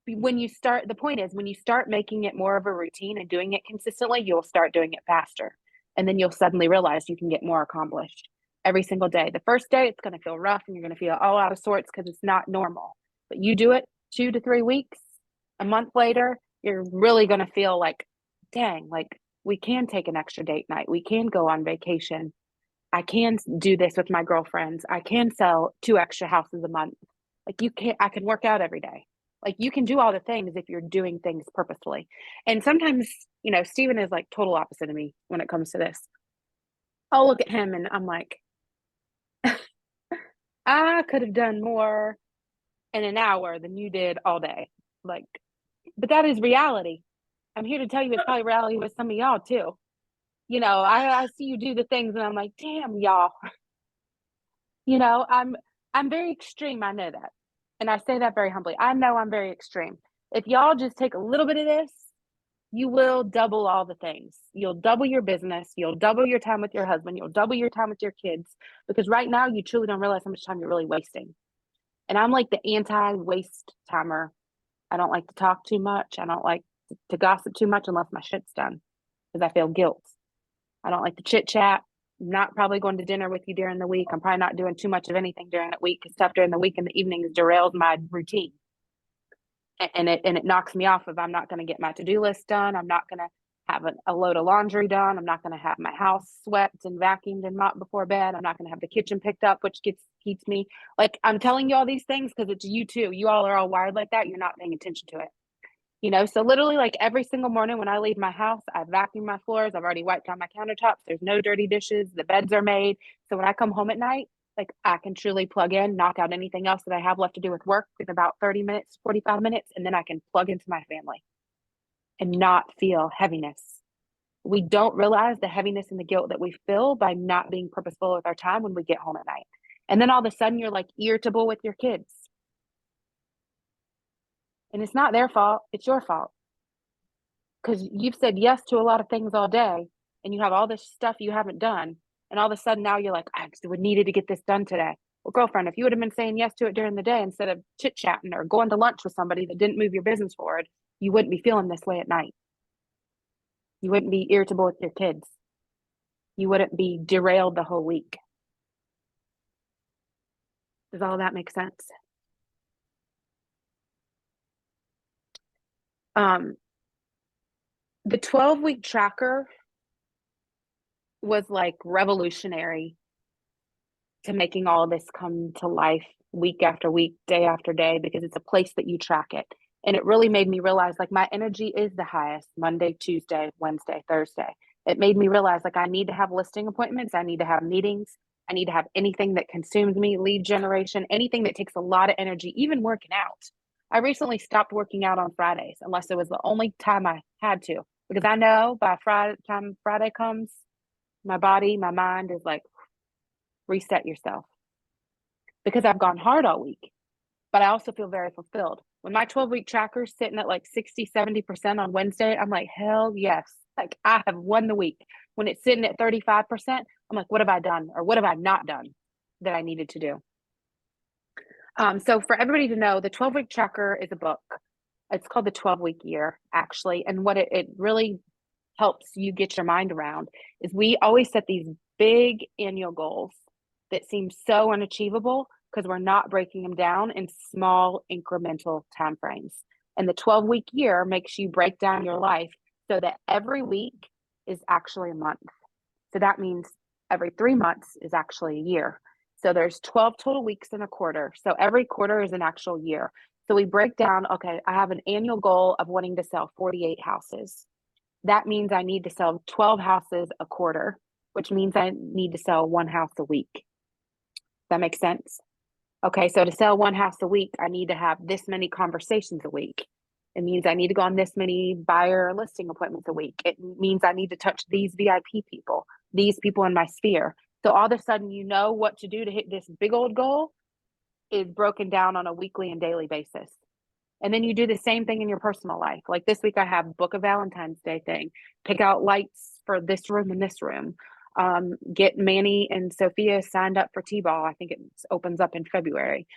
S1: when you start, the point is, when you start making it more of a routine and doing it consistently, you'll start doing it faster. And then you'll suddenly realize you can get more accomplished every single day. The first day, it's going to feel rough and you're going to feel all out of sorts because it's not normal. But you do it 2 to 3 weeks, a month later, you're really going to feel like, dang, like we can take an extra date night. We can go on vacation. I can do this with my girlfriends. I can sell 2 extra houses a month. Like I can work out every day. Like you can do all the things if you're doing things purposefully. And sometimes, Steven is like total opposite of me when it comes to this. I'll look at him and I'm like, I could have done more in an hour than you did all day. Like, but that is reality. I'm here to tell you it's probably reality with some of y'all too. I see you do the things and I'm like, damn, y'all. I'm very extreme. I know that. And I say that very humbly. I know I'm very extreme. If y'all just take a little bit of this you will double all the things. You'll double your business. You'll double your time with your husband. You'll double your time with your kids, because right now you truly don't realize how much time you're really wasting. And I'm like the anti-waste timer. I don't like to talk too much. I don't like to gossip too much unless my shit's done, because I feel guilt. I don't like to chit chat. I'm not probably going to dinner with you during the week. I'm probably not doing too much of anything during the week, because stuff during the week in the evenings derails my routine. And it knocks me off if I'm not going to get my to-do list done. I'm not going to have a load of laundry done. I'm not going to have my house swept and vacuumed and mopped before bed. I'm not going to have the kitchen picked up, which keeps me, like, I'm telling you all these things because it's you too. You all are all wired like that. You're not paying attention to it. So literally, like, every single morning when I leave my house, I vacuum my floors. I've already wiped down my countertops. There's no dirty dishes. The beds are made. So when I come home at night, like, I can truly plug in, knock out anything else that I have left to do with work in about 30 minutes, 45 minutes, and then I can plug into my family and not feel heaviness. We don't realize the heaviness and the guilt that we feel by not being purposeful with our time when we get home at night. And then all of a sudden you're like irritable with your kids. And it's not their fault, it's your fault. Because you've said yes to a lot of things all day, and you have all this stuff you haven't done. And all of a sudden now you're like, I just needed to get this done today. Well, girlfriend, if you would have been saying yes to it during the day instead of chit-chatting or going to lunch with somebody that didn't move your business forward, you wouldn't be feeling this way at night. You wouldn't be irritable with your kids. You wouldn't be derailed the whole week. Does all that make sense? The 12-week tracker was like revolutionary to making all of this come to life week after week, day after day, because it's a place that you track it. And it really made me realize, like, my energy is the highest Monday, Tuesday, Wednesday, Thursday. It made me realize, like, I need to have listing appointments. I need to have meetings. I need to have anything that consumes me, lead generation, anything that takes a lot of energy, even working out. I recently stopped working out on Fridays unless it was the only time I had to, because I know by time Friday comes, my body, my mind is like, reset yourself, because I've gone hard all week, but I also feel very fulfilled. When my 12-week tracker's sitting at like 60, 70% on Wednesday, I'm like, hell yes. Like, I have won the week. When it's sitting at 35%, I'm like, what have I done? Or what have I not done that I needed to do? So for everybody to know, the 12-week tracker is a book. It's called the 12-week year, actually. And what it really helps you get your mind around is we always set these big annual goals that seem so unachievable because we're not breaking them down in small incremental time frames. And the 12-week year makes you break down your life so that every week is actually a month. So that means every 3 months is actually a year. So there's 12 total weeks in a quarter. So every quarter is an actual year. So we break down, okay, I have an annual goal of wanting to sell 48 houses. That means I need to sell 12 houses a quarter, which means I need to sell 1 house a week. That makes sense? Okay, so to sell 1 house a week, I need to have this many conversations a week. It means I need to go on this many buyer listing appointments a week. It means I need to touch these VIP people, these people in my sphere. So all of a sudden, you know what to do to hit this big old goal is broken down on a weekly and daily basis. And then you do the same thing in your personal life. Like this week, I have book a Valentine's Day thing, pick out lights for this room and this room. Get Manny and Sophia signed up for T-ball. I think it opens up in February.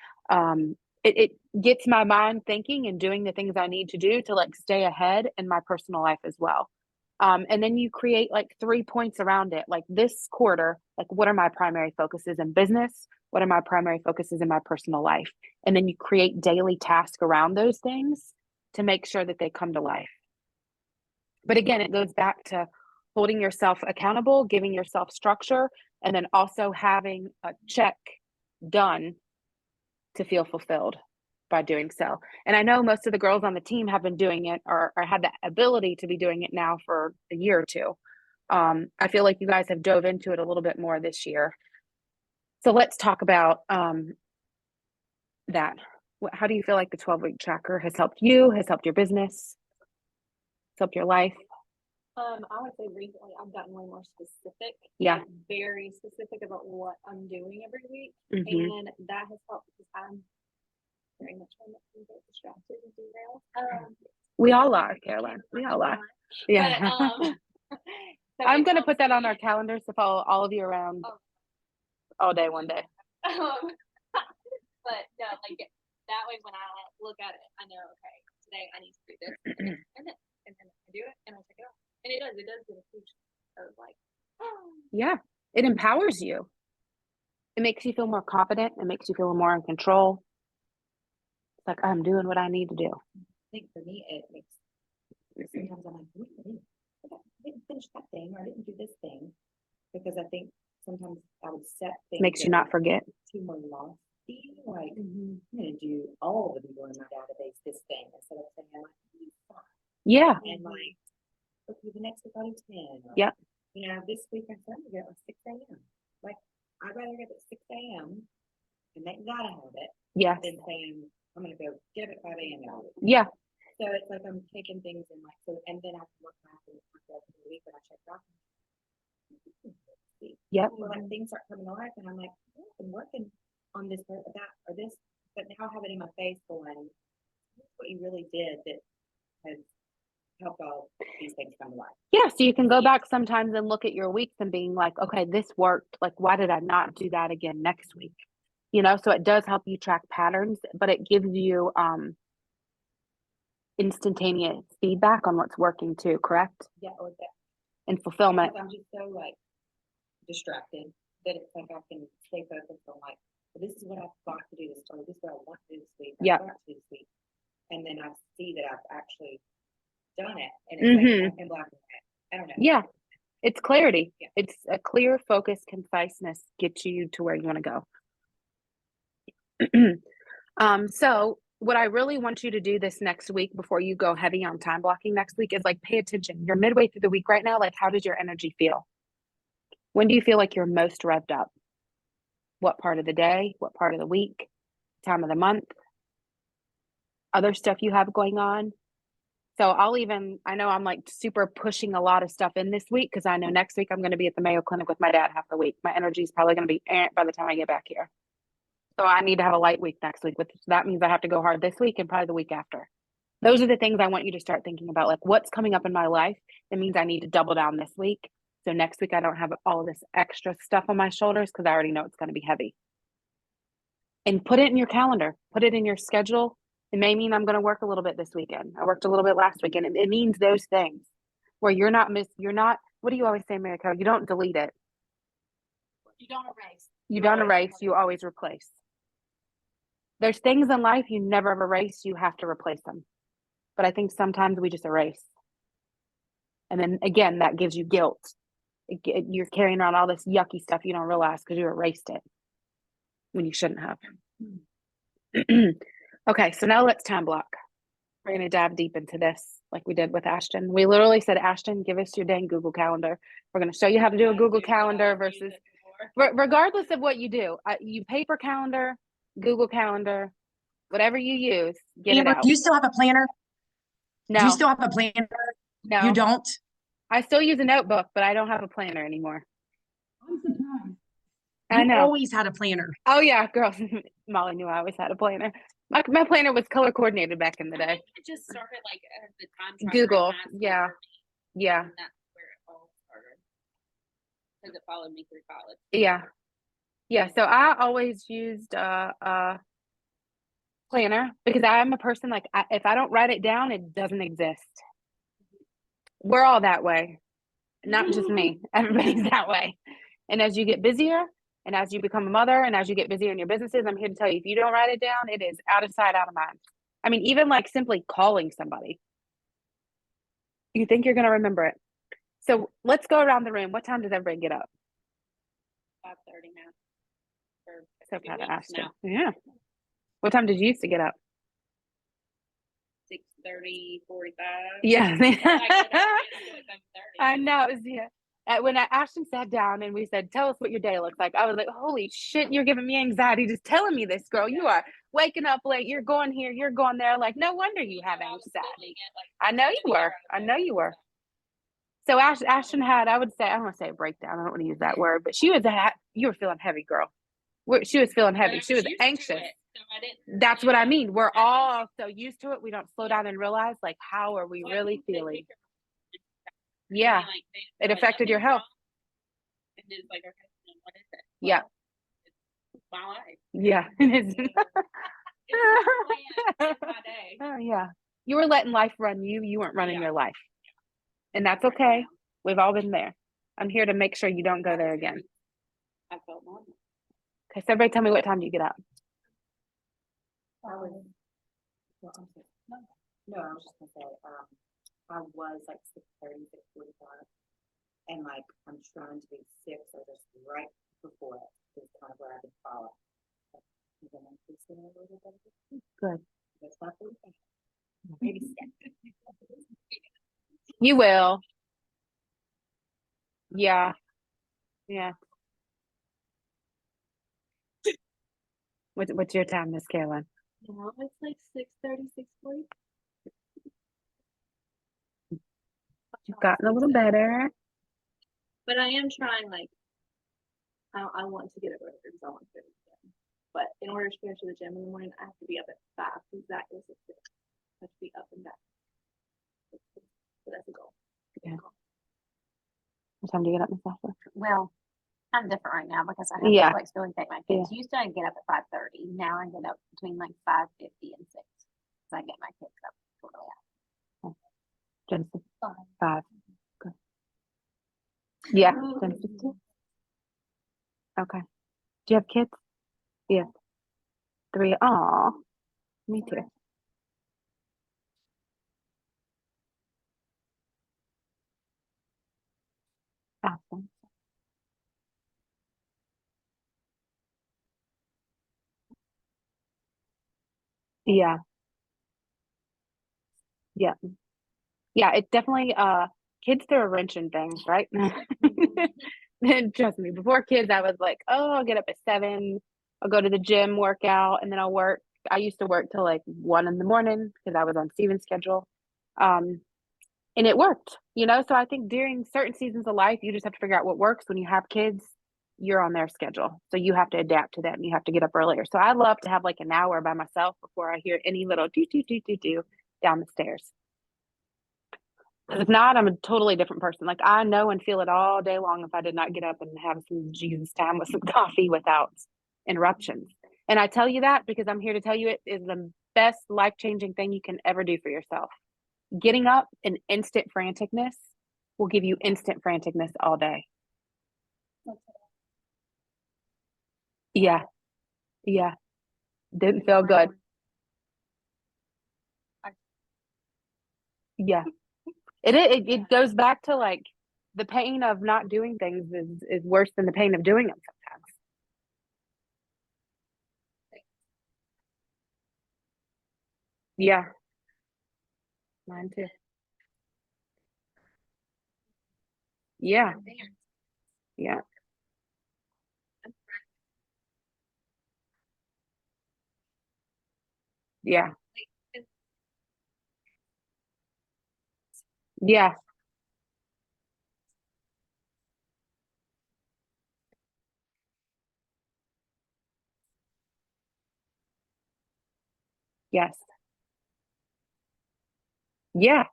S1: It gets my mind thinking and doing the things I need to do to like stay ahead in my personal life as well. And then you create like 3 points around it. Like this quarter, like what are my primary focuses in business? What are my primary focuses in my personal life? And then you create daily tasks around those things to make sure that they come to life. But again, it goes back to holding yourself accountable, giving yourself structure, and then also having a check done to feel fulfilled by doing so. And I know most of the girls on the team have been doing it or had the ability to be doing it now for a year or two. I feel like you guys have dove into it a little bit more this year. So let's talk about that. How do you feel like the 12-week tracker has helped you, has helped your business, has helped your life?
S2: I would say recently I've gotten way more specific.
S1: Yeah.
S2: Like very specific about what I'm doing every week.
S1: Mhm.
S2: And that has helped because I'm very much one that can get distracted and derailed.
S1: We all are, Caroline. We all are. Yeah.
S2: So
S1: I'm
S2: it
S1: gonna put
S2: helps
S1: that on
S2: me.
S1: our calendars to follow all of you around
S2: Oh.
S1: all day, one day.
S2: But no, like that way when I look at it, I know, okay, today I need to do this, and then I do it, and I check it out, and it does get a huge of like,
S1: Yeah, it empowers you. It makes you feel more confident. It makes you feel more in control. It's like I'm doing what I need to do.
S5: I think for me, it makes, sometimes I'm like, "Wait a minute, I didn't finish that thing, or I didn't do this thing," because I think sometimes I would set things.
S1: Makes you
S5: that
S1: not forget.
S5: too more lofty, like, I'm gonna do all the people in my database this thing, instead of saying, I like to do 5.
S1: Yeah.
S5: And like, okay, the next week I'll do 10. Or,
S1: Yep.
S5: you know, this week I'm starting to get at 6 a.m. Like, I'd rather get at 6 a.m. and make that a habit
S1: Yes.
S5: than saying, I'm gonna go get up at 5 a.m. now.
S1: Yeah.
S5: So it's like I'm taking things in like, so, and then I can look back and look at the week when I check back.
S1: Yep.
S5: Well, like things start coming alive and I'm like, oh, I've been working on this or that or this, but now I have it in my face going, what you really did that has helped all these things come alive.
S1: Yeah. So you can go back sometimes and look at your weeks and being like, okay, this worked. Like, why did I not do that again next week? You know, so it does help you track patterns, but it gives you instantaneous feedback on what's working too, correct?
S5: Yeah, or that.
S1: And fulfillment.
S5: Because I'm just so like distracted that it's like I can stay focused on like, well, this is what I've got to do this, or this is what I want to do this week.
S1: Yep.
S5: I've got to do this week. And then I see that I've actually done it, and it's like in black and white. I don't know.
S1: Yeah. It's clarity.
S5: Yeah.
S1: It's a clear focus, conciseness gets you to where you want to go. So what I really want you to do this next week before you go heavy on time blocking next week is like pay attention. You're midway through the week right now. Like, how does your energy feel? When do you feel like you're most revved up? What part of the day? What part of the week? Time of the month? Other stuff you have going on? So I know I'm like super pushing a lot of stuff in this week because I know next week I'm going to be at the Mayo Clinic with my dad half the week. My energy is probably going to be by the time I get back here. So I need to have a light week next week, which that means I have to go hard this week and probably the week after. Those are the things I want you to start thinking about, like what's coming up in my life. That means I need to double down this week. So next week I don't have all of this extra stuff on my shoulders because I already know it's going to be heavy. And put it in your calendar, put it in your schedule. It may mean I'm going to work a little bit this weekend. I worked a little bit last weekend. It means those things where you're not, what do you always say, Mary Co? You don't delete it.
S2: you don't erase.
S1: You don't erase, you always replace. There's things in life you never erase, you have to replace them. But I think sometimes we just erase. And then again, that gives you guilt. You're carrying around all this yucky stuff you don't realize because you erased it when you shouldn't have. Okay, so now let's time block. We're going to dive deep into this like we did with Ashton. We literally said, Ashton, give us your dang Google Calendar. We're going to show you how to do a Google Calendar versus, regardless of what you do, you paper calendar, Google Calendar, whatever you use, get
S6: Amber,
S1: it out.
S6: do you still have a planner?
S1: No,
S6: Do you still have a planner?
S1: no.
S6: You don't?
S1: I still use a notebook, but I don't have a planner anymore.
S6: I'm surprised.
S1: I
S6: You
S1: know.
S6: always had a planner.
S1: Oh yeah, girl. Molly knew I always had a planner. My planner was color coordinated back in the
S4: I
S1: day.
S4: think it just started like at the time. tracker
S1: Google,
S4: in high school
S1: yeah.
S4: for me,
S1: Yeah,
S4: and that's where it all started. Because it followed me through college.
S1: yeah, yeah. So I always used a planner because I'm a person like if I don't write it down, it doesn't exist. We're all that way, not just me. Everybody's that way. And as you get busier, and as you become a mother, and as you get busier in your businesses, I'm here to tell you, if you don't write it down, it is out of sight, out of mind. I mean, even like simply calling somebody, you think you're going to remember it. So let's go around the room. What time does everybody get up?
S4: 5:30 now. For
S1: So
S4: 2
S1: proud of
S4: weeks
S1: Ashton.
S4: now.
S1: Yeah. What time did you used to get up?
S4: 6:30, 45.
S1: Yeah. I
S4: I
S1: know. Yeah. When Ashton sat down and we said, tell us what your day looks like, I was like, holy shit, you're giving me anxiety just telling me this, girl. You are waking up late. You're going here. You're going there. Like, no wonder you have anxiety. I know you were. I know you were. So Ashton had, I would say, I don't want to say a breakdown. I don't want to use that word, but you were feeling heavy, girl. She was feeling heavy. She was anxious. That's what I mean. We're all so used to it. We don't slow down and realize, like, how are we really feeling? Yeah.
S4: Like,
S1: It affected your health.
S4: And it's like, okay, then what is it?
S1: Yeah.
S4: It's my life.
S1: Yeah. It is.
S4: It's my plan, it's my day.
S1: Oh, yeah. You were letting life run you. You weren't running
S4: Yeah.
S1: your life. And that's okay. We've all been there. I'm here to make sure you don't go there again.
S4: I felt normal.
S1: Okay, so everybody tell me, what time do you get up?
S5: I was, well, I'm sorry. No, I was just gonna say, I was like 6:30, 6:45. And like, I'm trying to be 6 or just right before it is kind of where I can follow.
S1: Good.
S5: That's not good. Maybe 6.
S1: You will. Yeah. Yeah. What's your time, Miss Carolyn?
S2: Now it's like 6:30, 6:40.
S1: You've gotten a little better.
S2: But I am trying, like, I want to get up earlier because I want to go to the gym. But in order to go to the gym in the morning, I have to be up at 5 because that is a fit. I have to be up and back. So that's a goal.
S1: What time do you get up, Miss Ashley?
S3: Well, I'm different right now because I have
S1: Yeah.
S3: the flexibility to take my kids. Used to I get up at 5:30. Now I get up between like 5:50 and 6. So I get my kids up totally out.
S1: Genesis.
S3: Fine.
S1: 5. Good. Yeah. Genesis 2. Okay. Do you have kids? Yeah. 3. Aw. Me too. Awesome. Yeah. Yeah. Yeah. It's definitely, kids throw a wrench in things, right? And trust me, before kids, I was like, oh, I'll get up at 7. I'll go to the gym, work out, and then I'll work. I used to work till like 1 in the morning because I was on Steven's schedule. Um, and it worked, you know? So I think during certain seasons of life, you just have to figure out what works. When you have kids, you're on their schedule. So you have to adapt to that and you have to get up earlier. So I love to have like an hour by myself before I hear any little do, do, do, do, do down the stairs. Because if not, I'm a totally different person. Like I know and feel it all day long if I did not get up and have some Jesus time with some coffee without interruptions. And I tell you that because I'm here to tell you it is the best life-changing thing you can ever do for yourself. Getting up in instant franticness will give you instant franticness all day. Yeah. Yeah. Didn't feel good. Yeah. It goes back to like the pain of not doing things is worse than the pain of doing them sometimes. Yeah. Mine too. Yeah. Yeah. Yeah. Yeah. Yes. Yeah.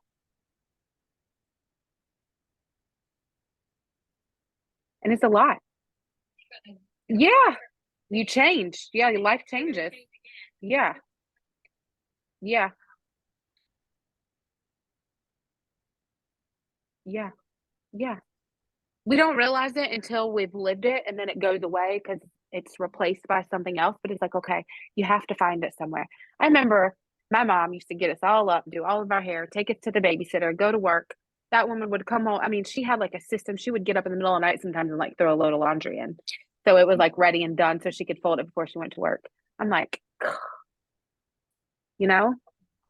S1: And it's a lot. Yeah. You change. Yeah, your life changes. Yeah. Yeah. Yeah. Yeah. We don't realize it until we've lived it and then it goes away because it's replaced by something else. But it's like, okay, you have to find it somewhere. I remember my mom used to get us all up, do all of our hair, take us to the babysitter, go to work. That woman would come home. I mean, she had like a system. She would get up in the middle of the night sometimes and like throw a load of laundry in. So it was like ready and done so she could fold it before she went to work. I'm like, you know?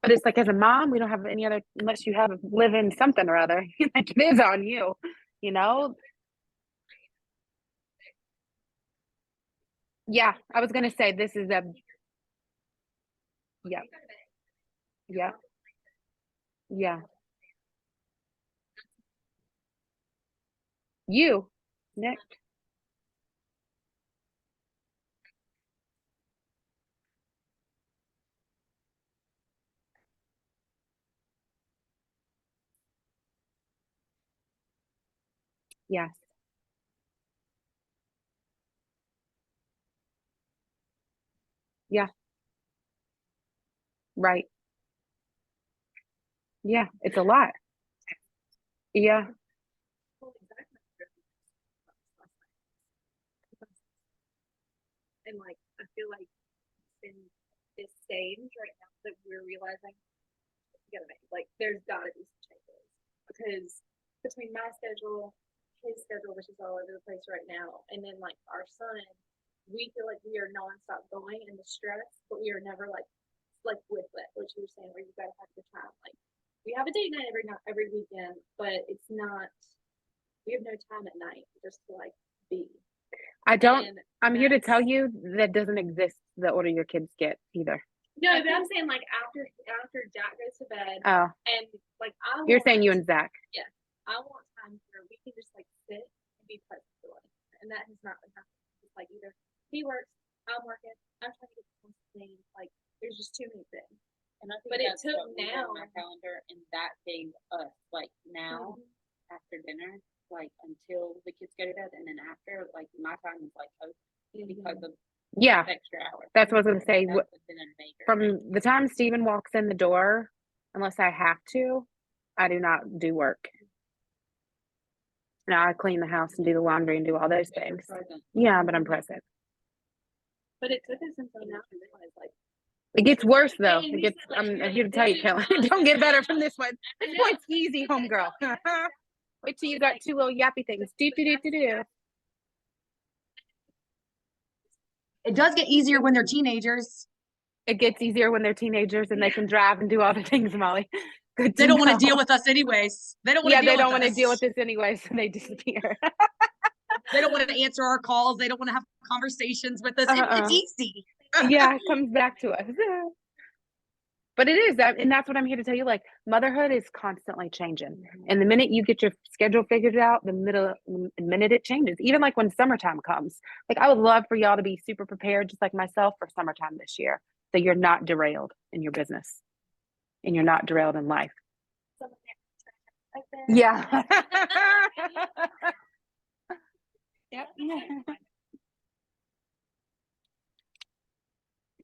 S1: But it's like as a mom, we don't have any other unless you have live in something or other. Like it is on you, you know? Yeah, I was gonna say this is a yeah, yeah, yeah. You, Nick. Yes. Yeah. Right. Yeah. It's a lot. Yeah.
S2: And like, I feel like in this stage right now that we're realizing we gotta make, like, there's gotta be some changes. Because between my schedule, his schedule, which is all over the place right now, and then like our son, we feel like we are nonstop going in the stress, but we are never like with it, which you were saying, where you gotta have your time. Like, we have a date night every night, every weekend, but it's not, we have no time at night just to like be.
S1: I don't,
S2: And
S1: I'm here to tell
S2: that's-
S1: you that doesn't exist the older your kids get either.
S2: No, but I'm saying like after Jack goes to bed,
S1: Oh,
S2: and like
S1: you're saying you and Zach.
S2: I want time where we can just like sit and be present for one another, and that has not been happening. It's like either he works, I'm working, I'm trying to get something. Like, there's just too many things.
S4: And I think
S2: But it
S4: that's
S2: took
S4: what we had on my
S2: now-
S4: calendar, and that gave us, like, now, after dinner, like, until the kids go to bed, and then after, like, my time is, like, open because of
S1: Yeah.
S4: extra hours.
S1: That's what I was gonna say.
S4: That has been a major
S1: From the time Steven walks in the door, unless I have to, I do not do work. Now I clean the house and do the laundry and do all those
S4: major
S1: things.
S4: present.
S1: Yeah, but I'm present.
S2: But it took us until now to realize like
S1: It gets worse though.
S2: And
S1: It
S2: we
S1: gets.
S2: said, like,
S1: I'm
S2: really,
S1: here to tell you,
S2: this is
S1: Kelly.
S2: not-
S1: Don't get better from this one. This
S2: know.
S1: point's easy, homegirl. Wait till you got two little yappy things. Do do do do do.
S6: It does get easier when they're teenagers.
S1: It gets easier when they're teenagers and they can drive and do all the things, Molly. Good.
S6: They don't want to
S1: know.
S6: deal with us anyways. They don't want
S1: Yeah,
S6: to deal
S1: they don't
S6: with
S1: want to
S6: us.
S1: deal with this anyway, so they disappear.
S6: They don't want to answer our calls. They don't want to have conversations with us. It's easy.
S1: Yeah, it comes back to us. But it is that, and that's what I'm here to tell you. Like, motherhood is constantly changing, and the minute you get your schedule figured out, the minute it changes. Even like when summertime comes, like I would love for y'all to be super prepared, just like myself, for summertime this year, so you're not derailed in your business, and you're not derailed in life. Yeah. Yep.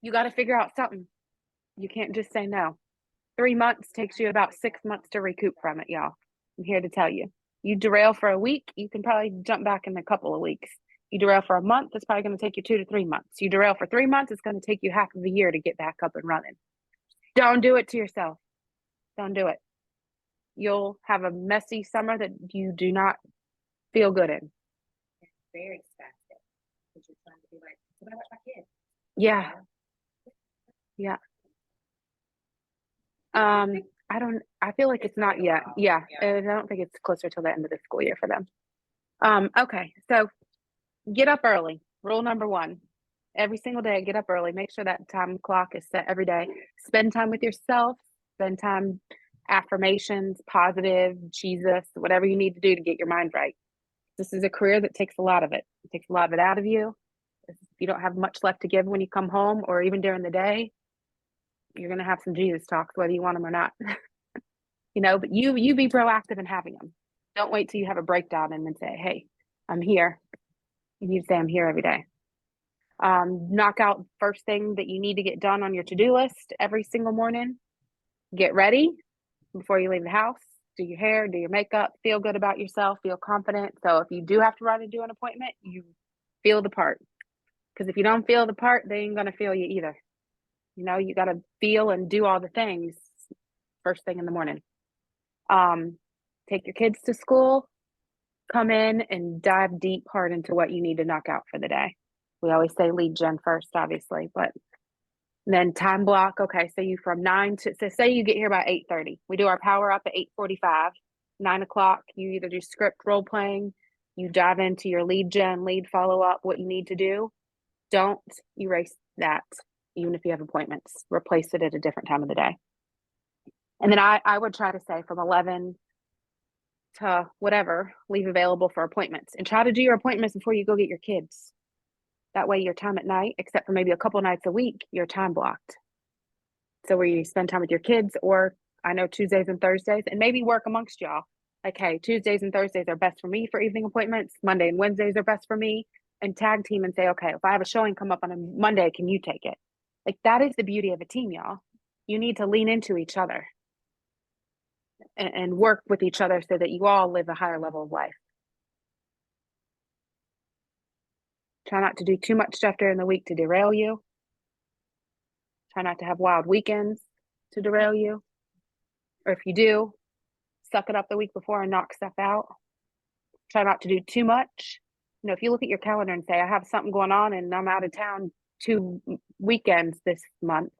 S1: You got to figure out something. You can't just say no. 3 months takes you about 6 months to recoup from it, y'all. I'm here to tell you. You derail for a week, you can probably jump back in a couple of weeks. You derail for a month, it's probably going to take you 2 to 3 months. You derail for 3 months, it's going to take you half of a year to get back up and running. Don't do it to yourself. Don't do it. You'll have a messy summer that you do not feel good in.
S5: Very expensive. Because you're trying to be like, what about my kids?
S1: Yeah. Yeah. I feel like it's not yet. Yeah. I don't think it's closer till the end of the school year for them. Okay. So get up early. Rule number 1. Every single day, get up early. Make sure that time clock is set every day. Spend time with yourself. Spend time, affirmations, positive, Jesus, whatever you need to do to get your mind right. This is a career that takes a lot of it. It takes a lot of it out of you. If you don't have much left to give when you come home or even during the day, you're going to have some Jesus talks, whether you want them or not. But you be proactive in having them. Don't wait till you have a breakdown and then say, hey, I'm here. You need to say I'm here every day. Knock out first thing that you need to get done on your to-do list every single morning. Get ready before you leave the house. Do your hair, do your makeup, feel good about yourself, feel confident. So if you do have to run and do an appointment, you feel the part. Because if you don't feel the part, they ain't going to feel you either. You got to feel and do all the things first thing in the morning. Take your kids to school, come in and dive deep hard into what you need to knock out for the day. We always say lead gen first, obviously, but then time block. Okay, so you from 9 to, so say you get here by 8:30. We do our power up at 8:45. 9 o'clock, you either do script role playing, you dive into your lead gen, lead follow up, what you need to do. Don't erase that, even if you have appointments. Replace it at a different time of the day. And then I would try to say from 11 to whatever, leave available for appointments, and try to do your appointments before you go get your kids. That way your time at night, except for maybe a couple nights a week, you're time blocked. So where you spend time with your kids, or I know Tuesdays and Thursdays, and maybe work amongst y'all. Like, hey, Tuesdays and Thursdays are best for me for evening appointments. Monday and Wednesdays are best for me. And tag team and say, okay, if I have a showing come up on a Monday, can you take it? Like, that is the beauty of a team, y'all. You need to lean into each other and work with each other so that you all live a higher level of life. Try not to do too much stuff during the week to derail you. Try not to have wild weekends to derail you. Or if you do, suck it up the week before and knock stuff out. Try not to do too much. You know, if you look at your calendar and say, I have something going on and I'm out of town 2 weekends this month,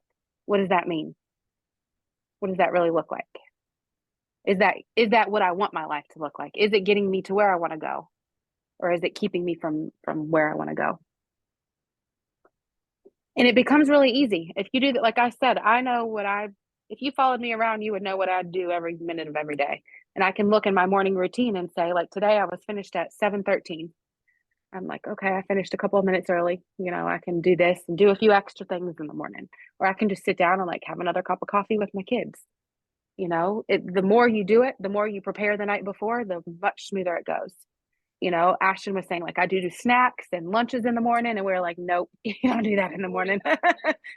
S1: what does that mean? What does that really look like? Is that what I want my life to look like? Is it getting me to where I want to go? Or is it keeping me from where I want to go? And it becomes really easy. If you do that, like I said, I know if you followed me around, you would know what I'd do every minute of every day. And I can look in my morning routine and say, like, today I was finished at 7:13. I'm like, okay, I finished a couple of minutes early. You know, I can do this and do a few extra things in the morning. Or I can just sit down and like have another cup of coffee with my kids. You know, the more you do it, the more you prepare the night before, the much smoother it goes. You know, Ashton was saying, like, I do snacks and lunches in the morning. And we are like, nope, you don't do that in the morning.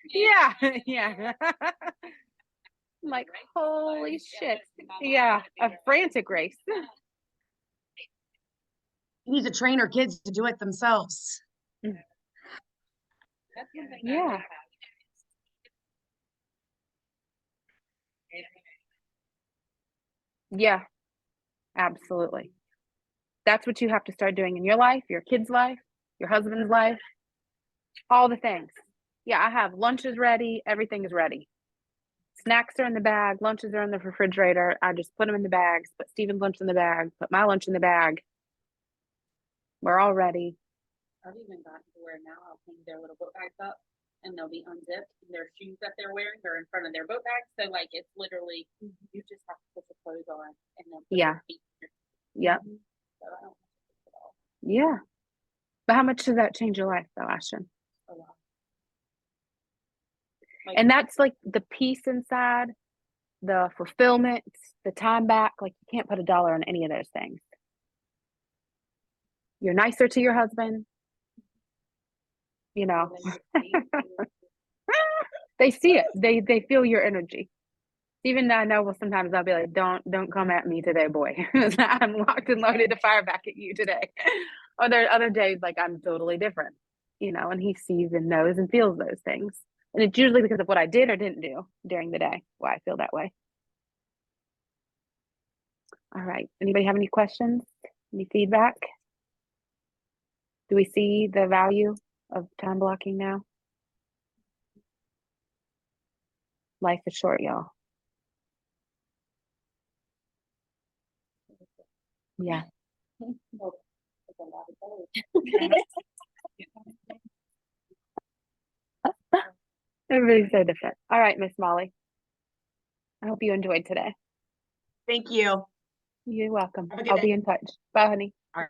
S1: Yeah. Yeah. I'm like, holy shit. Yeah. A frantic race.
S6: You need to train our kids to do it themselves.
S4: That's one thing I
S1: Yeah.
S4: do have.
S1: Yeah, absolutely. That's what you have to start doing in your life, your kids' life, your husband's life, all the things. Yeah, I have lunches ready. Everything is ready. Snacks are in the bag. Lunches are in the refrigerator. I just put them in the bags, put Steven's lunch in the bag, put my lunch in the bag. We're all ready.
S4: I've even gotten to where now I'll hang their little book bags up and they'll be unzipped and their shoes that they're wearing are in front of their book bags. So like it's literally you just have to put the clothes on and then put
S1: Yeah.
S4: your feet in
S1: Yep.
S4: so I don't have to fix it all
S1: Yeah. But how much does that change your life though, Ashton?
S4: a lot. Like,
S1: And that's like the peace inside, the fulfillment, the time back. Like you can't put a dollar on any of those things. You're nicer to your husband. You know, they see it. They feel your energy. Even though I know, well, sometimes I'll be like, don't come at me today, boy. I'm locked and loaded to fire back at you today. Or there are other days like I'm totally different, you know, and he sees and knows and feels those things. And it's usually because of what I did or didn't do during the day, why I feel that way. All right. Anybody have any questions? Any feedback? Do we see the value of time blocking now? Life is short, y'all. Yeah.
S4: well, it's a lot of colors.
S1: Everybody's so different. All right, Miss Molly. I hope you enjoyed today.
S6: Thank you.
S1: You're welcome.
S6: Have a good
S1: I'll
S6: day.
S1: be in touch. Bye, honey.
S6: All right.